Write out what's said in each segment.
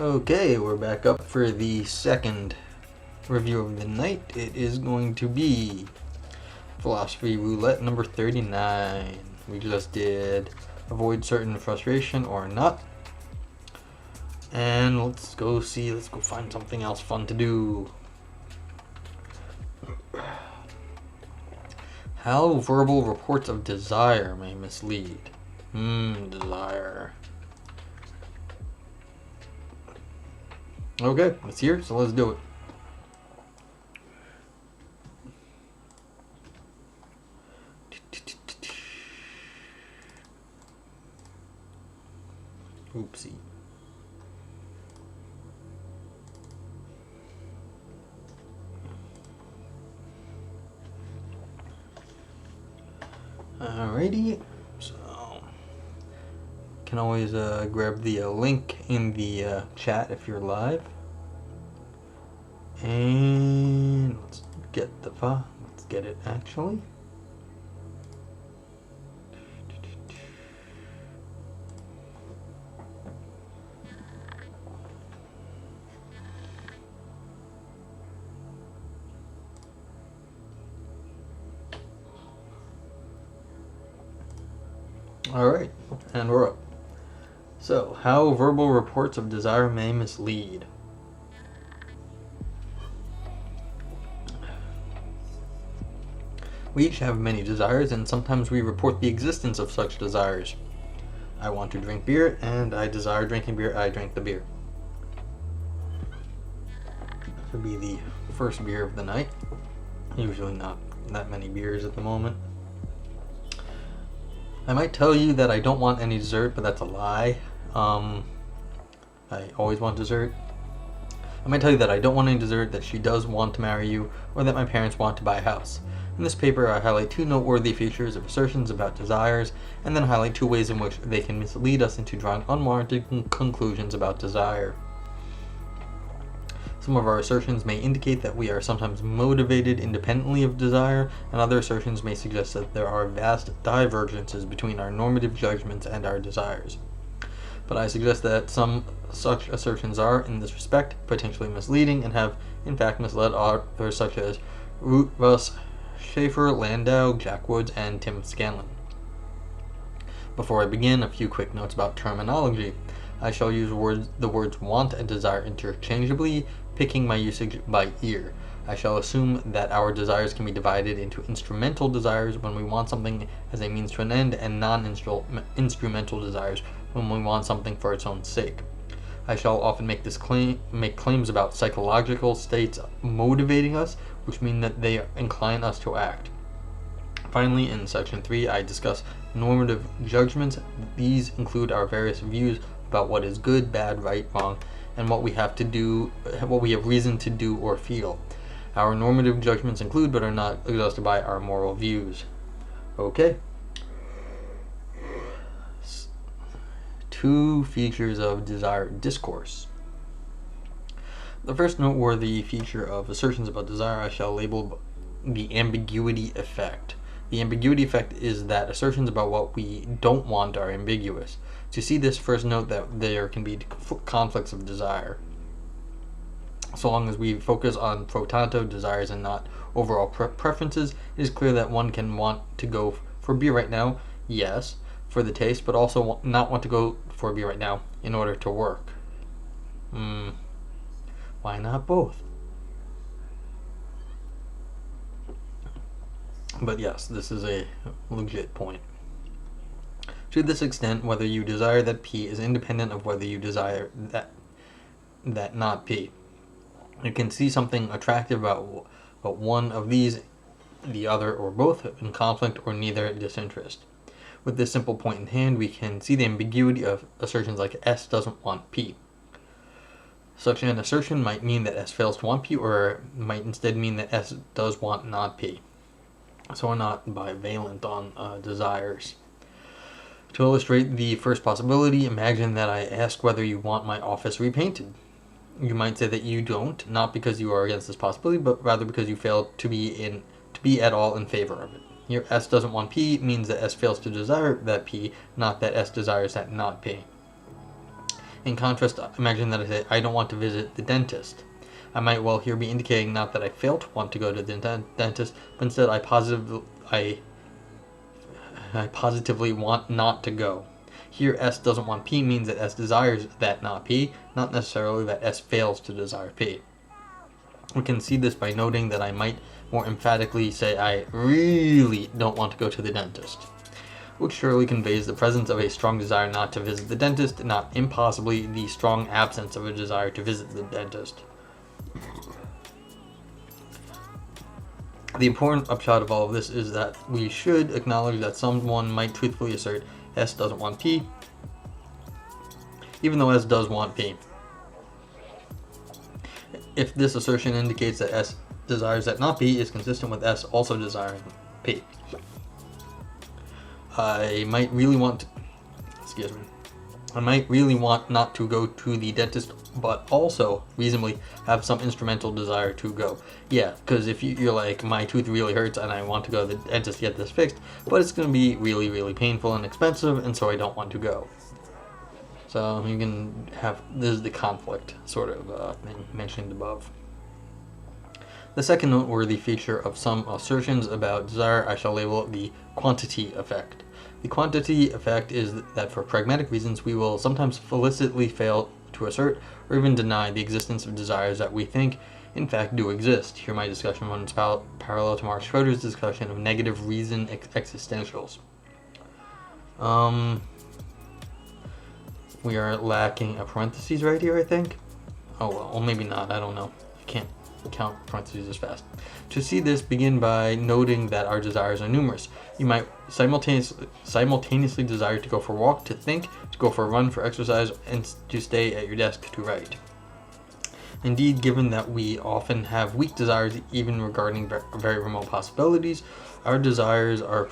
Okay, we're back up for the second review of the night. It is going to be Philosophy Roulette number 39. We just did Avoid Certain Frustration or Not. And let's go find something else fun to do. How verbal reports of desire may mislead. Desire. Okay, it's here, so let's do it. Oopsie. Alrighty, so can always grab the link in the chat if you're live, and let's get the file. Let's get it actually. Alright, and we're up. So, how verbal reports of desire may mislead. We each have many desires, and sometimes we report the existence of such desires. I want to drink beer, and I desire drinking beer, I drank the beer. This would be the first beer of the night. Usually not that many beers at the moment. I might tell you that I don't want any dessert, but that's a lie. I always want dessert. I might tell you that I don't want any dessert, that she does want to marry you, or that my parents want to buy a house. In this paper, I highlight two noteworthy features of assertions about desires, and then highlight two ways in which they can mislead us into drawing unwarranted conclusions about desire. Some of our assertions may indicate that we are sometimes motivated independently of desire, and other assertions may suggest that there are vast divergences between our normative judgments and our desires. But I suggest that some such assertions are, in this respect, potentially misleading and have, in fact, misled authors such as Russ Schaefer, Landau, Jack Woods, and Tim Scanlon. Before I begin, a few quick notes about terminology. I shall use the words want and desire interchangeably, picking my usage by ear. I shall assume that our desires can be divided into instrumental desires when we want something as a means to an end, and non-instrumental desires when we want something for its own sake. I shall often make claims about psychological states motivating us, which mean that they incline us to act. Finally, in section 3, I discuss normative judgments. These include our various views about what is good, bad, right, wrong, and what we have reason to do or feel. Our normative judgments include, but are not exhausted by, our moral views. Okay. Two features of desire discourse. The first noteworthy feature of assertions about desire I shall label the ambiguity effect. The ambiguity effect is that assertions about what we don't want are ambiguous. To see this, first note that there can be conflicts of desire. So long as we focus on pro tanto desires and not overall preferences, it is clear that one can want to go for beer right now, yes, for the taste, but also not want to go for beer right now in order to work. Why not both? But yes, this is a legit point. To this extent, whether you desire that P is independent of whether you desire that not P. You can see something attractive about one of these, the other, or both in conflict, or neither disinterest. With this simple point in hand, we can see the ambiguity of assertions like S doesn't want P. Such an assertion might mean that S fails to want P, or might instead mean that S does want not P. So we're not bivalent on desires. To illustrate the first possibility, imagine that I ask whether you want my office repainted. You might say that you don't, not because you are against this possibility, but rather because you fail to be at all in favor of it. Here, S doesn't want P means that S fails to desire that P, not that S desires that not P. In contrast, imagine that I say, I don't want to visit the dentist. I might well here be indicating not that I fail to want to go to the dentist, but instead I positively want not to go. Here, S doesn't want P means that S desires that not P, not necessarily that S fails to desire P. We can see this by noting that I might more emphatically say I really don't want to go to the dentist, which surely conveys the presence of a strong desire not to visit the dentist, not impossibly the strong absence of a desire to visit the dentist. The important upshot of all of this is that we should acknowledge that someone might truthfully assert S doesn't want P, even though S does want P. If this assertion indicates that S desires that not P is consistent with S also desiring P. I might really want not to go to the dentist, but also reasonably have some instrumental desire to go. Yeah, because if you're like, my tooth really hurts and I want to go to the dentist to get this fixed, but it's going to be really, really painful and expensive, and so I don't want to go. So you can have, this is the conflict sort of thing mentioned above. The second noteworthy feature of some assertions about desire I shall label the quantity effect. The quantity effect is that for pragmatic reasons we will sometimes felicitously fail to assert or even deny the existence of desires that we think in fact do exist. Here my discussion runs parallel to Mark Schroeder's discussion of negative reason existentials. We are lacking a parentheses right here, I think. Oh well, or maybe not, I don't know. I can't count parentheses as fast. To see this, begin by noting that our desires are numerous. You might simultaneously desire to go for a walk, to think, to go for a run, for exercise, and to stay at your desk to write. Indeed, given that we often have weak desires even regarding very remote possibilities, our desires are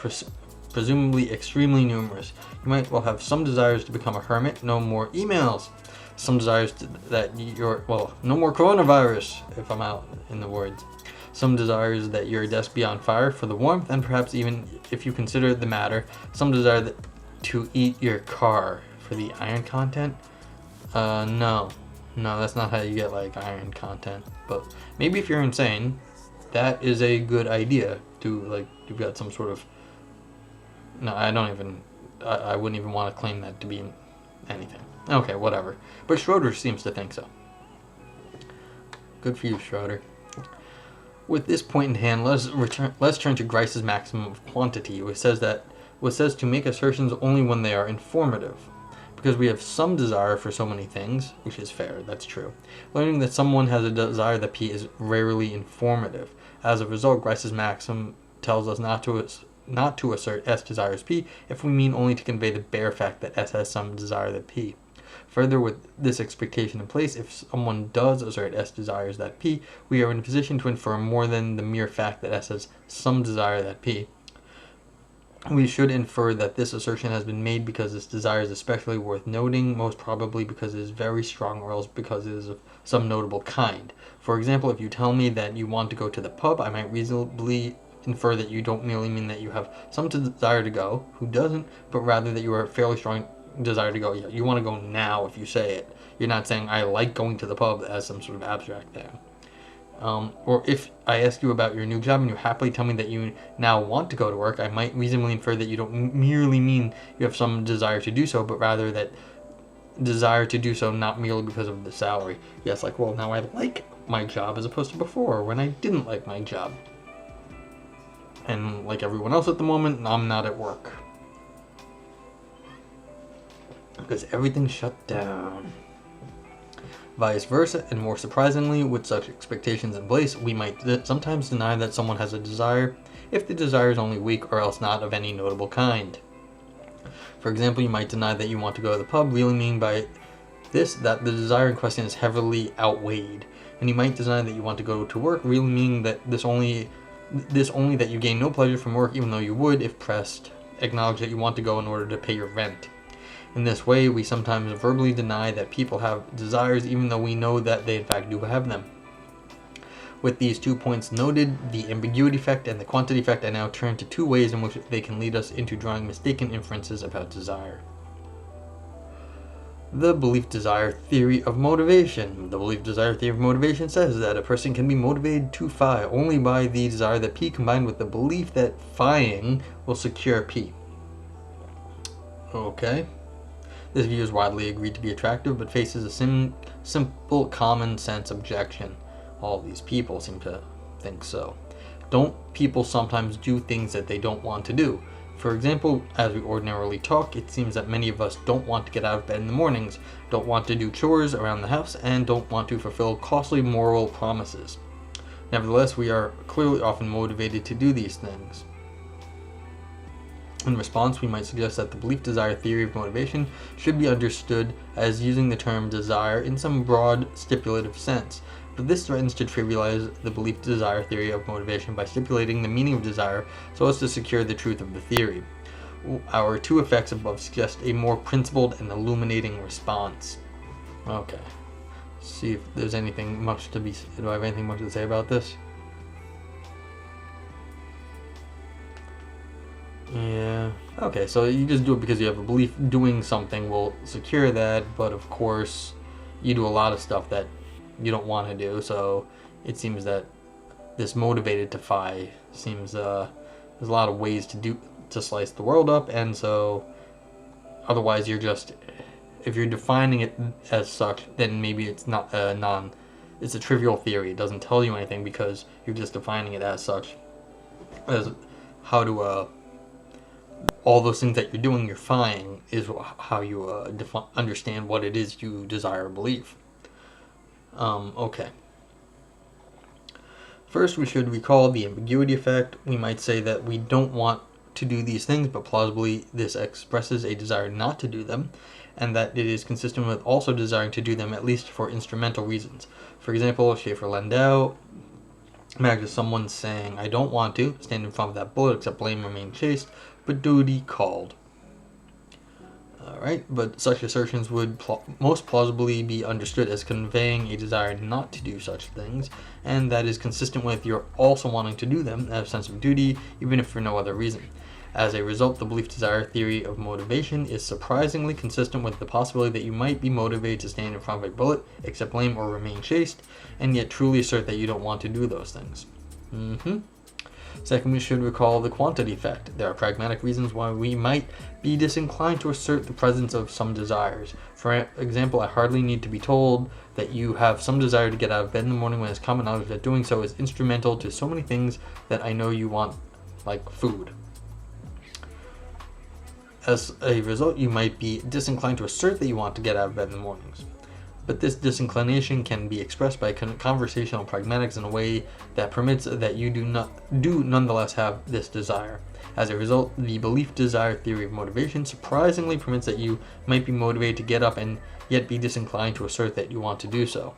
presumably extremely numerous. You might well have some desires to become a hermit, no more emails. Some desires no more coronavirus, if I'm out in the woods. Some desires that your desk be on fire for the warmth, and perhaps even, if you consider the matter, some desire to eat your car for the iron content. No, that's not how you get like iron content. But maybe if you're insane, that is a good idea to like, you've got some sort of. No, I wouldn't even want to claim that to be anything. Okay, whatever. But Schroeder seems to think so. Good for you, Schroeder. With this point in hand, let's turn to Grice's maximum of quantity, which says to make assertions only when they are informative. Because we have some desire for so many things, which is fair, that's true. Learning that someone has a desire that P is rarely informative. As a result, Grice's maxim tells us not to assert S desires P if we mean only to convey the bare fact that S has some desire that P. Further, with this expectation in place, if someone does assert S desires that P, we are in a position to infer more than the mere fact that S has some desire that P. We should infer that this assertion has been made because this desire is especially worth noting, most probably because it is very strong or else because it is of some notable kind. For example, if you tell me that you want to go to the pub, I might reasonably infer that you don't merely mean that you have some desire to go, who doesn't, but rather that you are a fairly strong desire to go. Yeah, you want to go now if you say it. You're not saying I like going to the pub as some sort of abstract thing. Or if I ask you about your new job and you happily tell me that you now want to go to work, I might reasonably infer that you don't merely mean you have some desire to do so, but rather that desire to do so not merely because of the salary. Yes, like, well, now I like my job as opposed to before when I didn't like my job. And like everyone else at the moment, I'm not at work. Because everything's shut down. Vice versa, and more surprisingly, with such expectations in place, we might sometimes deny that someone has a desire if the desire is only weak or else not of any notable kind. For example, you might deny that you want to go to the pub, really meaning by this that the desire in question is heavily outweighed. And you might deny that you want to go to work, really meaning that this only that you gain no pleasure from work even though you would, if pressed, acknowledge that you want to go in order to pay your rent. In this way, we sometimes verbally deny that people have desires even though we know that they in fact do have them. With these 2 points noted, the ambiguity effect and the quantity effect, I now turn to 2 ways in which they can lead us into drawing mistaken inferences about desire. The belief-desire theory of motivation. The belief-desire theory of motivation says that a person can be motivated to phi only by the desire that P combined with the belief that phiing will secure P. Okay. This view is widely agreed to be attractive, but faces a simple common sense objection. All these people seem to think so. Don't people sometimes do things that they don't want to do? For example, as we ordinarily talk, it seems that many of us don't want to get out of bed in the mornings, don't want to do chores around the house, and don't want to fulfill costly moral promises. Nevertheless, we are clearly often motivated to do these things. In response, we might suggest that the belief-desire theory of motivation should be understood as using the term desire in some broad stipulative sense, but this threatens to trivialize the belief-desire theory of motivation by stipulating the meaning of desire so as to secure the truth of the theory. Our two effects above suggest a more principled and illuminating response. Okay. Let's see if there's anything much to be... Do I have anything much to say about this? Yeah. Okay, so you just do it because you have a belief doing something will secure that, but of course you do a lot of stuff that you don't want to do, so it seems that this motivated to phi seems there's a lot of ways to slice the world up, and so otherwise you're just, if you're defining it as such, then maybe it's not it's a trivial theory. It doesn't tell you anything because you're just defining it as such, as how to all those things that you're doing, you're phi-ing, is how you understand what it is you desire or believe. Okay. First, we should recall the ambiguity effect. We might say that we don't want to do these things, but plausibly this expresses a desire not to do them, and that it is consistent with also desiring to do them, at least for instrumental reasons. For example, Schaefer-Landau imagines someone saying, "I don't want to stand in front of that bullet, except blame remain chaste, but duty called." Alright, but such assertions would most plausibly be understood as conveying a desire not to do such things, and that is consistent with your also wanting to do them out of sense of duty, even if for no other reason. As a result, the belief-desire theory of motivation is surprisingly consistent with the possibility that you might be motivated to stand in front of a bullet, accept blame, or remain chaste, and yet truly assert that you don't want to do those things. Second, we should recall the quantity effect. There are pragmatic reasons why we might be disinclined to assert the presence of some desires. For example, I hardly need to be told that you have some desire to get out of bed in the morning when it's common knowledge that doing so is instrumental to so many things that I know you want, like food. As a result, you might be disinclined to assert that you want to get out of bed in the mornings. But this disinclination can be expressed by conversational pragmatics in a way that permits that you do nonetheless have this desire. As a result, the belief-desire theory of motivation surprisingly permits that you might be motivated to get up and yet be disinclined to assert that you want to do so.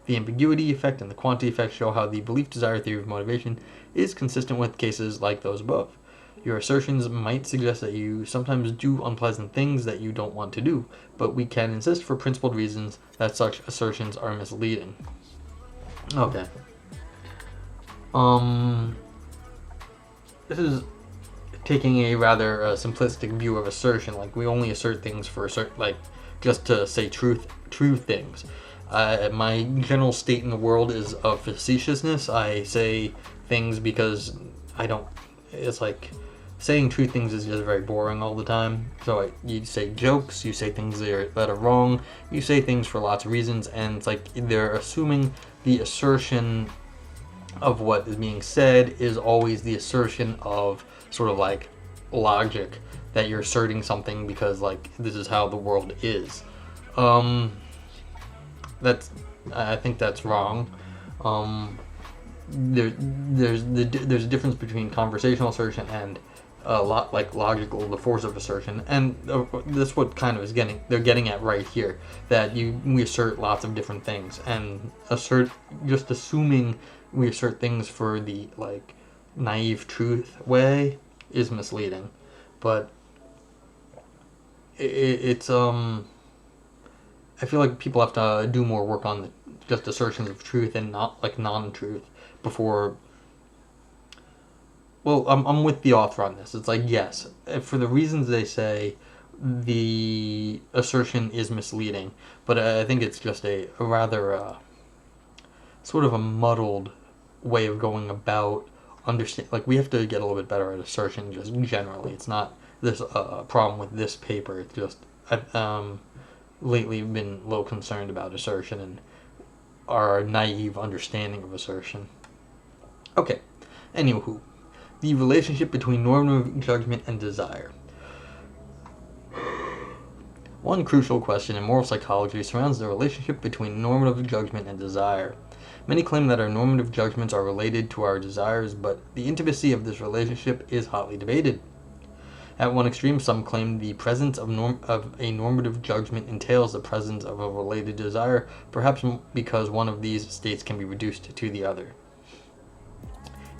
The ambiguity effect and the quantity effect show how the belief-desire theory of motivation is consistent with cases like those above. Your assertions might suggest that you sometimes do unpleasant things that you don't want to do, but we can insist for principled reasons that such assertions are misleading. Okay. This is taking a rather simplistic view of assertion. Like, we only assert things for just to say true things. My general state in the world is of facetiousness. I say things because it's like, saying true things is just very boring all the time. So you say jokes, you say things that are wrong, you say things for lots of reasons, and it's like they're assuming the assertion of what is being said is always the assertion of sort of like logic, that you're asserting something because like this is how the world is. I think that's wrong. There's a difference between conversational assertion and logical, the force of assertion, and that's what kind of they're getting at right here, that we assert lots of different things, and assuming we assert things for the naive truth way is misleading. But it's I feel like people have to do more work on just assertions of truth and not non-truth before. Well, I'm with the author on this. It's like, yes, for the reasons they say, the assertion is misleading, but I think it's just a rather sort of a muddled way of going about understand. Like, we have to get a little bit better at assertion just generally. It's not this problem with this paper. It's just I've lately been a little concerned about assertion and our naive understanding of assertion. Okay, anywho, the relationship between normative judgment and desire. One crucial question in moral psychology surrounds the relationship between normative judgment and desire. Many claim that our normative judgments are related to our desires, but the intimacy of this relationship is hotly debated. At one extreme, some claim the presence of a normative judgment entails the presence of a related desire, perhaps because one of these states can be reduced to the other.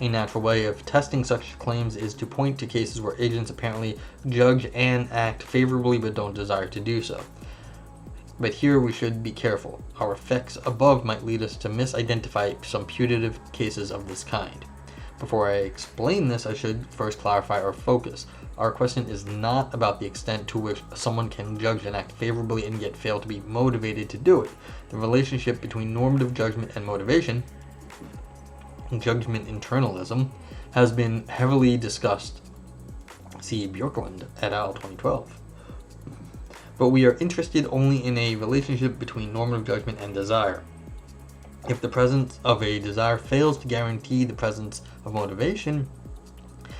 A natural way of testing such claims is to point to cases where agents apparently judge and act favorably but don't desire to do so. But here we should be careful. Our effects above might lead us to misidentify some putative cases of this kind. Before I explain this, I should first clarify our focus. Our question is not about the extent to which someone can judge and act favorably and yet fail to be motivated to do it. The relationship between normative judgment and motivation, judgment internalism, has been heavily discussed. See Bjorklund et al. 2012. But we are interested only in a relationship between normative judgment and desire. If the presence of a desire fails to guarantee the presence of motivation,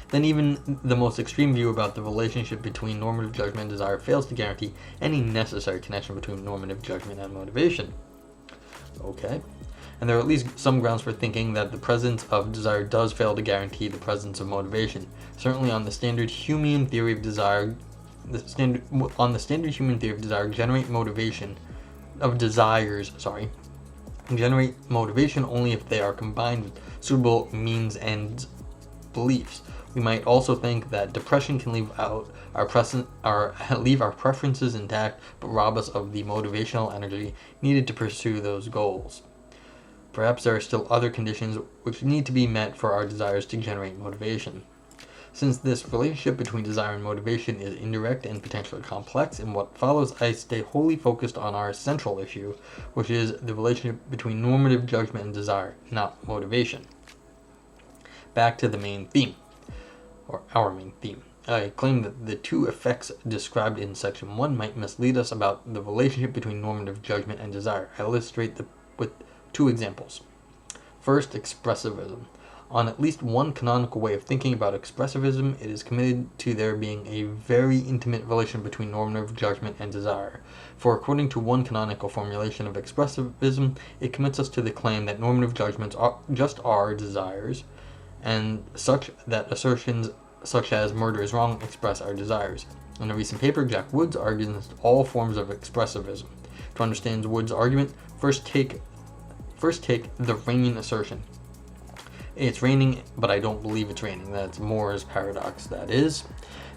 then even the most extreme view about the relationship between normative judgment and desire fails to guarantee any necessary connection between normative judgment and motivation. Okay. And there are at least some grounds for thinking that the presence of desire does fail to guarantee the presence of motivation. Certainly on the standard Humean theory of desire, generate motivation only if they are combined with suitable means and beliefs. We might also think that depression can leave our preferences intact, but rob us of the motivational energy needed to pursue those goals. Perhaps there are still other conditions which need to be met for our desires to generate motivation. Since this relationship between desire and motivation is indirect and potentially complex, in what follows I stay wholly focused on our central issue, which is the relationship between normative judgment and desire, not motivation. Back to the main theme, or our main theme. I claim that the two effects described in section 1 might mislead us about the relationship between normative judgment and desire. I illustrate with two examples. First, expressivism. On at least one canonical way of thinking about expressivism, it is committed to there being a very intimate relation between normative judgment and desire. For according to one canonical formulation of expressivism, it commits us to the claim that normative judgments are desires, and such that assertions such as murder is wrong express our desires. In a recent paper, Jack Woods argues against all forms of expressivism. To understand Woods' argument, first take the rain assertion. It's raining, but I don't believe it's raining. That's Moore's paradox, that is.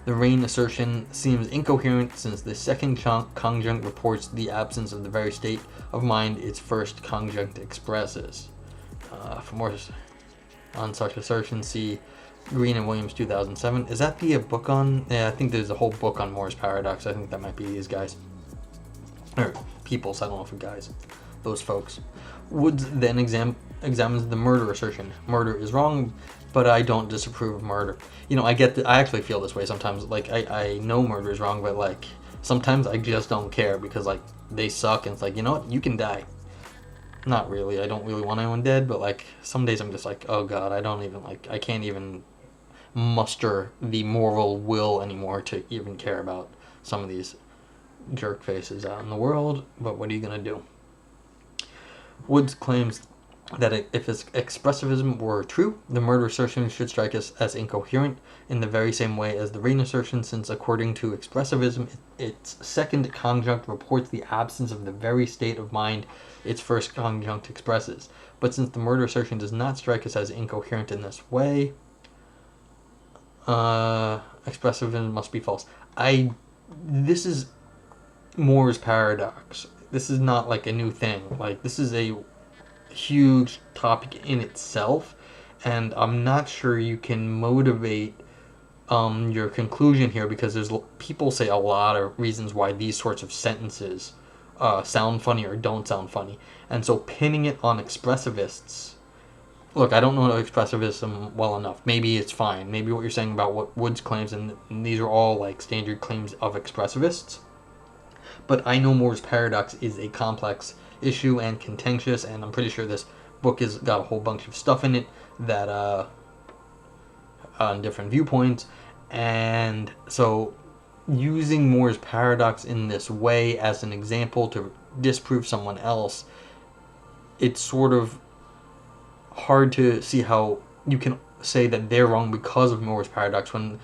The rain assertion seems incoherent since the second conjunct reports the absence of the very state of mind its first conjunct expresses. For more on such assertions, see Green and Williams 2007. Is that the book on? Yeah, I think there's a whole book on Moore's paradox. I think that might be these guys. Or peoples, I don't know if guys. Those folks. Woods then examines the murder assertion. Murder is wrong, but I don't disapprove of murder. I actually feel this way sometimes. Like, I know murder is wrong, but like sometimes I just don't care because like they suck, and it's like, you know what, you can die. Not really. I don't really want anyone dead, but like some days I'm just like, oh god, I can't even muster the moral will anymore to even care about some of these jerk faces out in the world. But what are you gonna do? Woods claims that if expressivism were true, the murder assertion should strike us as incoherent in the very same way as the rain assertion, since according to expressivism, its second conjunct reports the absence of the very state of mind its first conjunct expresses. But since the murder assertion does not strike us as incoherent in this way, expressivism must be false. This is Moore's paradox. This is not like a new thing. Like, this is a huge topic in itself, and I'm not sure you can motivate your conclusion here, because people say a lot of reasons why these sorts of sentences sound funny or don't sound funny, and so pinning it on expressivists. Look, I don't know expressivism well enough. Maybe it's fine. Maybe what you're saying about what Woods claims, and these are all like standard claims of expressivists. But I know Moore's paradox is a complex issue and contentious, and I'm pretty sure this book has got a whole bunch of stuff in it that on different viewpoints, and so using Moore's paradox in this way as an example to disprove someone else, it's sort of hard to see how you can say that they're wrong because of Moore's paradox when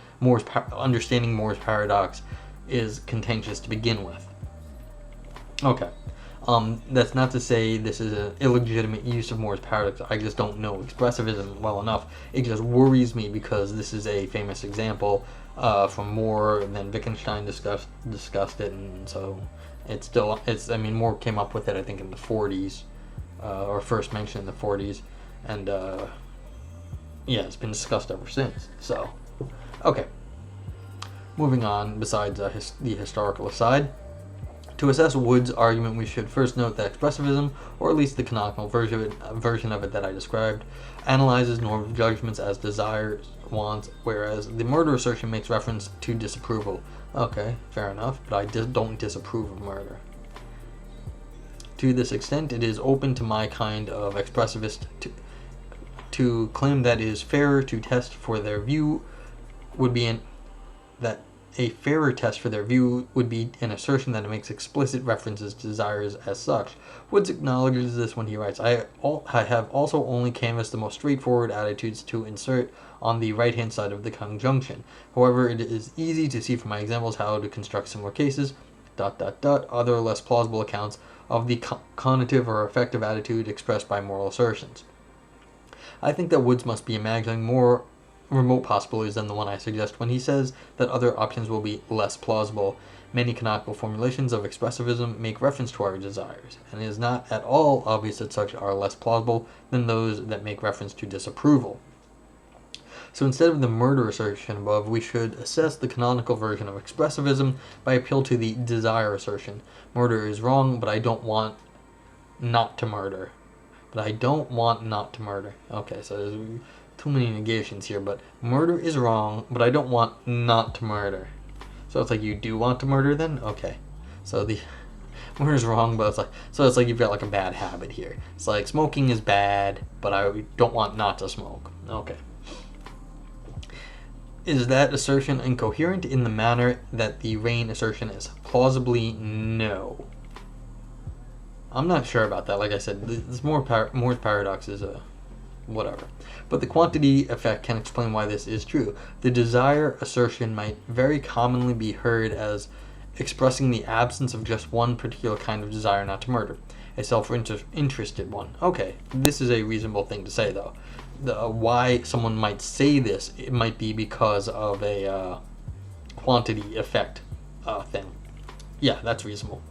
understanding Moore's paradox is contentious to begin with. Okay. That's not to say this is an illegitimate use of Moore's paradox. I just don't know expressivism well enough. It just worries me because this is a famous example from Moore, and then Wittgenstein discussed it, and so Moore came up with it, I think, in the 40s, or first mentioned in the 40s, and it's been discussed ever since. So, okay. Moving on, besides the historical aside, to assess Wood's argument, we should first note that expressivism, or at least the canonical version of it that I described, analyzes normative judgments as desires, wants, whereas the murder assertion makes reference to disapproval. Okay, fair enough, but I don't disapprove of murder. To this extent, it is open to my kind of expressivist to claim that it is fairer to test for their view would be a fairer test for their view would be an assertion that it makes explicit references to desires as such. Woods acknowledges this when he writes, I have also only canvassed the most straightforward attitudes to insert on the right-hand side of the conjunction. However, it is easy to see from my examples how to construct similar cases, ... other less plausible accounts of the conative or affective attitude expressed by moral assertions. I think that Woods must be imagining more remote possibilities than the one I suggest when he says that other options will be less plausible. Many canonical formulations of expressivism make reference to our desires, and it is not at all obvious that such are less plausible than those that make reference to disapproval. So instead of the murder assertion above, we should assess the canonical version of expressivism by appeal to the desire assertion. Murder is wrong, but I don't want not to murder. Okay, so there's too many negations here, but murder is wrong, but I don't want not to murder. So it's like, you do want to murder then? Okay. So the murder is wrong, but it's like you've got like a bad habit here. It's like smoking is bad, but I don't want not to smoke. Okay. Is that assertion incoherent in the manner that the Rain assertion is? Plausibly, no. I'm not sure about that. Like I said, this Moore's paradox is whatever. But the quantity effect can explain why this is true. The desire assertion might very commonly be heard as expressing the absence of just one particular kind of desire not to murder, a self-interested one. Okay, this is a reasonable thing to say, though. Why someone might say this, it might be because of a quantity effect thing. Yeah, that's reasonable.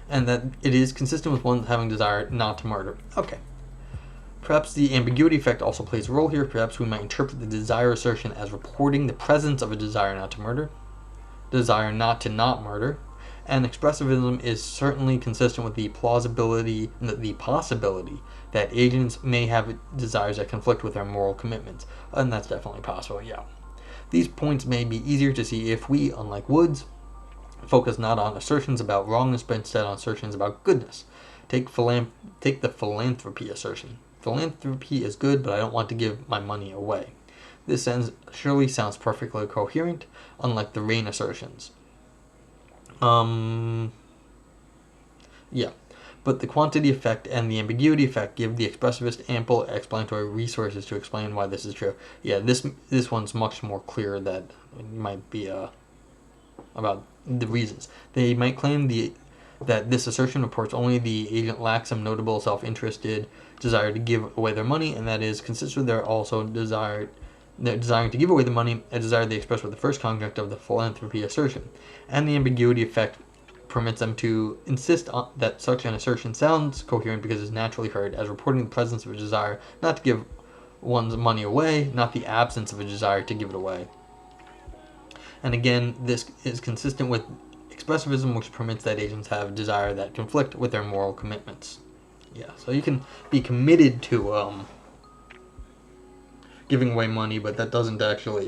And that it is consistent with one having desire not to murder. Okay. Perhaps the ambiguity effect also plays a role here. Perhaps we might interpret the desire assertion as reporting the presence of a desire not to murder, desire not to not murder, and expressivism is certainly consistent with the possibility that agents may have desires that conflict with their moral commitments, and that's definitely possible, yeah. These points may be easier to see if we, unlike Woods, focus not on assertions about wrongness, but instead on assertions about goodness. Take the philanthropy assertion. Philanthropy is good, but I don't want to give my money away. This surely sounds perfectly coherent, unlike the Rain assertions. Yeah. But the quantity effect and the ambiguity effect give the expressivist ample explanatory resources to explain why this is true. Yeah, this one's much more clear that it might be about the reasons. They might claim that this assertion reports only the agent lacks some notable self-interested desire to give away their money, and that is consistent with their also desiring to give away the money, a desire they express with the first conjunct of the philanthropy assertion. And the ambiguity effect permits them to insist that such an assertion sounds coherent because it's naturally heard as reporting the presence of a desire not to give one's money away, not the absence of a desire to give it away. And again, this is consistent with expressivism, which permits that agents have desire that conflict with their moral commitments. Yeah, so you can be committed to giving away money, but that doesn't actually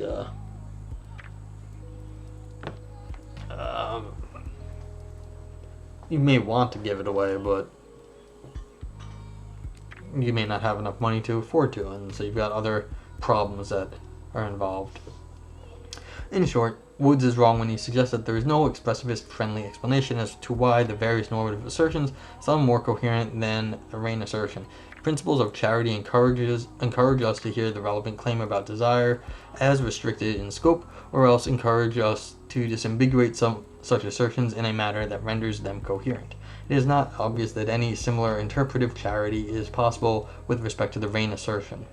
you may want to give it away, but you may not have enough money to afford to, and so you've got other problems that are involved. In short, Woods is wrong when he suggests that there is no expressivist-friendly explanation as to why the various normative assertions sound more coherent than the Rain assertion. Principles of charity encourage us to hear the relevant claim about desire as restricted in scope, or else encourage us to disambiguate some such assertions in a manner that renders them coherent. It is not obvious that any similar interpretive charity is possible with respect to the Rain assertion.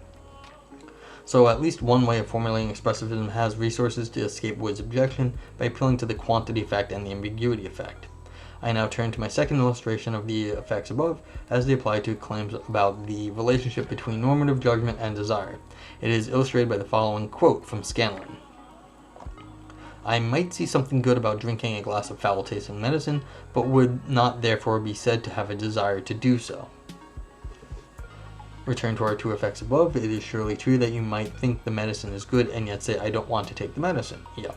So at least one way of formulating expressivism has resources to escape Wood's objection by appealing to the quantity effect and the ambiguity effect. I now turn to my second illustration of the effects above as they apply to claims about the relationship between normative judgment and desire. It is illustrated by the following quote from Scanlon. I might see something good about drinking a glass of foul-tasting medicine, but would not therefore be said to have a desire to do so. Return to our two effects above, it is surely true that you might think the medicine is good and yet say, I don't want to take the medicine. Yeah.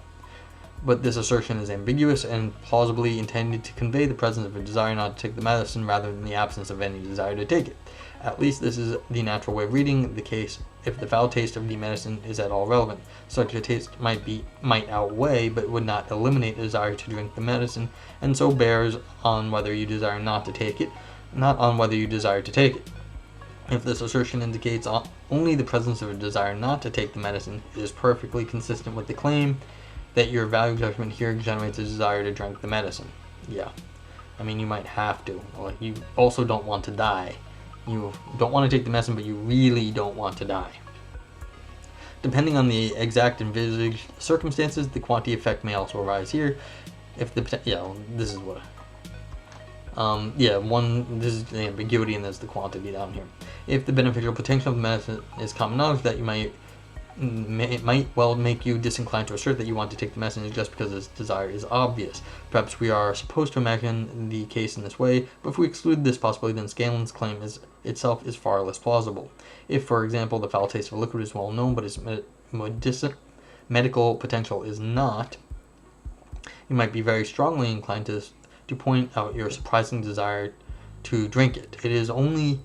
But this assertion is ambiguous and plausibly intended to convey the presence of a desire not to take the medicine rather than the absence of any desire to take it. At least this is the natural way of reading the case if the foul taste of the medicine is at all relevant. Such a taste might outweigh but would not eliminate the desire to drink the medicine, and so bears on whether you desire not to take it, not on whether you desire to take it. If this assertion indicates only the presence of a desire not to take the medicine, it is perfectly consistent with the claim that your value judgment here generates a desire to drink the medicine. Yeah. I mean, you might have to. Or you also don't want to die. You don't want to take the medicine, but you really don't want to die. Depending on the exact envisaged circumstances, the quantity effect may also arise here. If the this is what. This is the ambiguity and there's the quantity down here. If the beneficial potential of the medicine is common knowledge, that it might well make you disinclined to assert that you want to take the medicine just because this desire is obvious. Perhaps we are supposed to imagine the case in this way, but if we exclude this possibility, then Scanlon's claim itself is far less plausible. If, for example, the foul taste of a liquid is well known, but its medical potential is not, you might be very strongly inclined to point out your surprising desire to drink it. It is only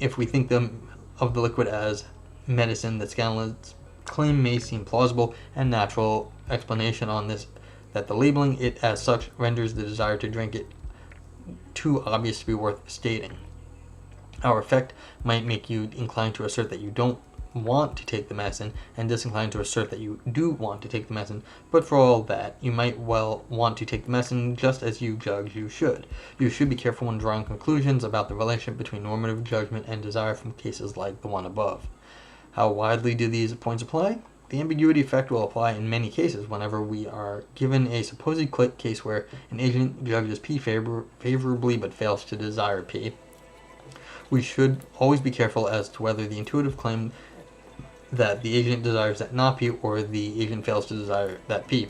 if we think of the liquid as medicine that Scanlon's claim may seem plausible and natural explanation on this, that the labeling it as such renders the desire to drink it too obvious to be worth stating. Our effect might make you inclined to assert that you don't want to take the medicine and disinclined to assert that you do want to take the medicine, but for all that, you might well want to take the medicine just as you judge you should. You should be careful when drawing conclusions about the relationship between normative judgment and desire from cases like the one above. How widely do these points apply? The ambiguity effect will apply in many cases whenever we are given a supposed case where an agent judges P favorably but fails to desire P. We should always be careful as to whether the intuitive claim that the agent desires that not P or the agent fails to desire that P.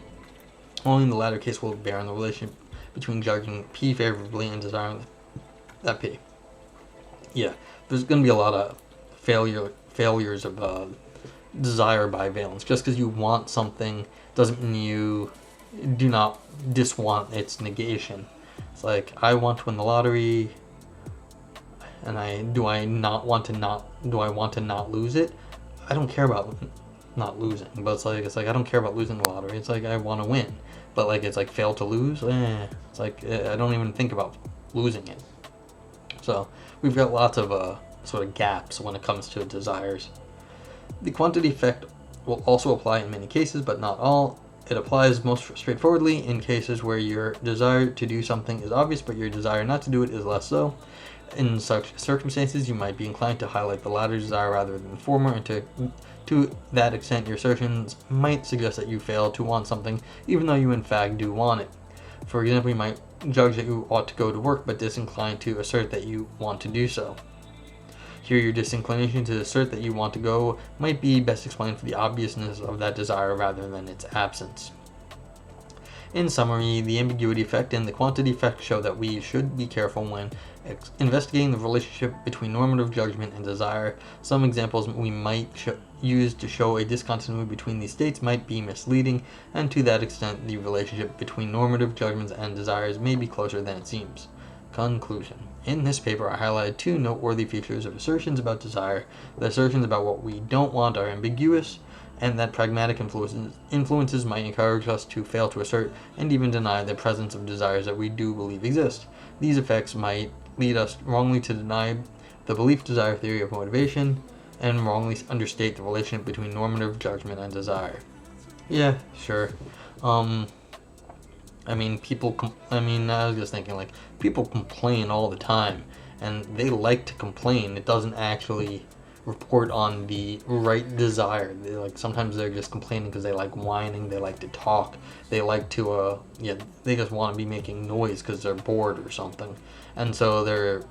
Only in the latter case will it bear on the relationship between judging P favorably and desiring that P. Yeah, there's going to be a lot of failures of desire by valence. Just because you want something doesn't mean you do not diswant its negation. It's like, I want to win the lottery, and do I want to not lose it? I don't care about not losing, but it's like I don't care about losing the lottery. It's like I want to win, but like it's like fail to lose. It's like I don't even think about losing it. So we've got lots of sort of gaps when it comes to desires. The quantity effect will also apply in many cases, but not all. It applies most straightforwardly in cases where your desire to do something is obvious, but your desire not to do it is less so. In such circumstances, you might be inclined to highlight the latter desire rather than the former, and to that extent, your assertions might suggest that you fail to want something, even though you in fact do want it. For example, you might judge that you ought to go to work, but disinclined to assert that you want to do so. Here, your disinclination to assert that you want to go might be best explained for the obviousness of that desire rather than its absence. In summary, the ambiguity effect and the quantity effect show that we should be careful when investigating the relationship between normative judgment and desire. Some examples we might use to show a discontinuity between these states might be misleading, and to that extent, the relationship between normative judgments and desires may be closer than it seems. Conclusion. In this paper, I highlighted two noteworthy features of assertions about desire. The assertions about what we don't want are ambiguous, and that pragmatic influences might encourage us to fail to assert and even deny the presence of desires that we do believe exist. These effects might lead us wrongly to deny the belief-desire theory of motivation and wrongly understate the relationship between normative judgment and desire. Yeah, sure. I was just thinking, like, people complain all the time, and they like to complain. It doesn't actually report on the right desire. Sometimes they're just complaining because they like whining, they like to talk, they like to, they just want to be making noise because they're bored or something. And so they're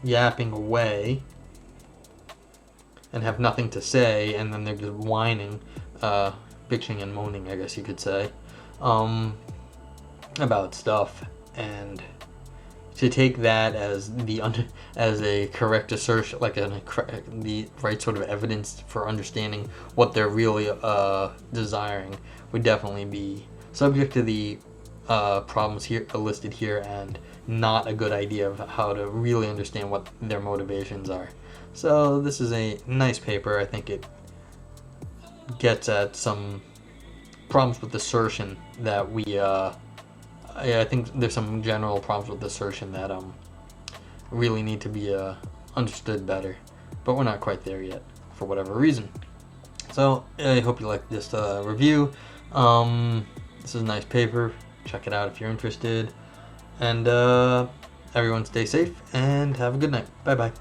yapping away and have nothing to say, and then they're just whining, bitching and moaning, I guess you could say, about stuff. And to take that as a correct assertion, like the right sort of evidence for understanding what they're really desiring, would definitely be subject to the problems here listed here, and not a good idea of how to really understand what their motivations are. So this is a nice paper. I think it gets at some problems with assertion that we I think there's some general problems with assertion that really need to be understood better, but we're not quite there yet for whatever reason. So I hope you liked this review. This is a nice paper. Check it out if you're interested, and everyone stay safe and have a good night. Bye bye.